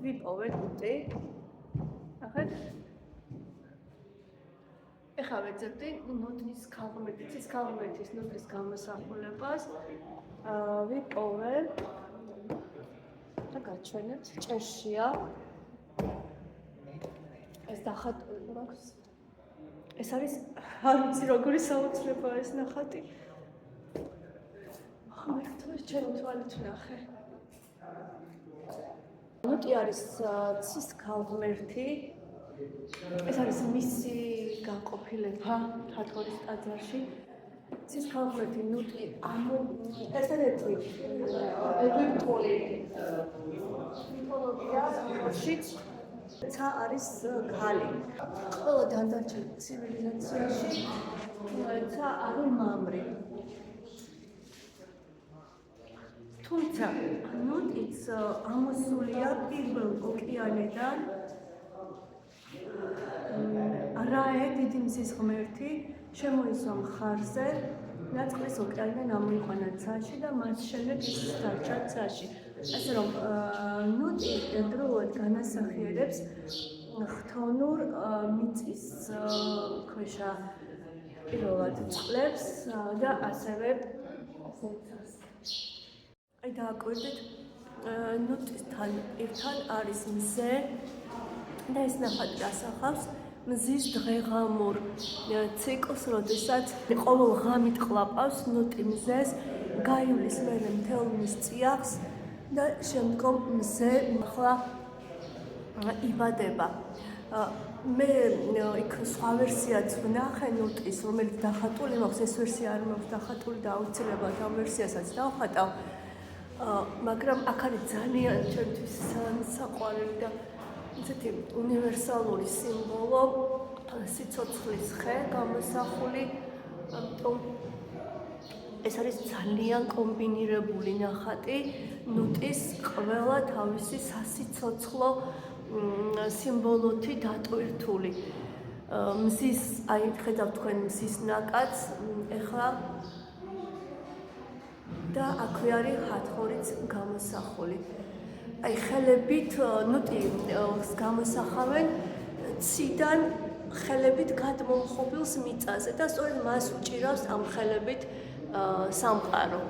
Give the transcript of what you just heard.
ვიპოვეთ ნუტი. ნახეთ. ეხლა ვეძებდი ნუტის ქალღმერთის ნუტის გამოსახულებას. ვიპოვე და გაჩვენებთ ჭერშია. ეს დახატული მაქვს. ეს არის არ ვიცი როგორი საოცრებაა ეს ნახატი. მერტვეს ჩემი თვალით ვნახე. ნუტი არის ცის ქალღმერთი. ეს არის მისი განყოფილება თათორის ტაძარში. ცის ქალღმერთი ნუტი ესენეთი ეგვიპტური მითოლოგიაშიც ცა არის ქალი. ყველა დანდარჩენ ცივილიზაციაში ცა არის მამრი. თუმცა ნუტიც ამოსულია პირველ ოკეანედან. რაე დიდი მზის ღმერთი შემოისვა მხარზე ნაწყლის ოკეანიდან ამოიყვანა ცაში და მას შემდეგ ის დარჩა ცაში. ასე რომ ნუტი დროულად განასახიერებს ხთონურ მიწის ქვეშა პირველად წყლებს და ასევე ცას. აი დააკვირდით ნუტისთან ერთად არის მზე და ეს ნახატი ასახავს მზის დღეღამურ ციკლს, როდესაც ყოველ ღამით ყლაპავს ნუტი მზეს, გაივლის მერე მთელ მის წიაღს და შემდგომ მზე ახლა იბადება. მე იქ სხვა ვერსიაც ვნახე ნუტის, რომელიც დახატული მაქვს, ეს ვერსია არ მაქვს დახატული და აუცილებლად ამ ვერსიასაც დავხატავ. მაგრამ აქ არის ძალიან ჩემთვის საყვარელი და ისეთი უნივერსალური სიმბოლო სიცოცხლის ხე გამოსახული. ამიტომ ეს არის ძალიან კომბინირებული ნახატი ნუტის ყველა თავისი სასიცოცხლო სიმბოლოთი დატვირთული. მზის, აი ხედავთ თქვენ მზის ნაკადს, ეხლა და აქვე არის ჰათხორიც გამოსახული. აი ხელებით ნუტის გამოსახავენ ციდან ხელებით გადმომხობილს მიწაზე და სწორედ მას უჭირავს ამ ხელებით სამყარო.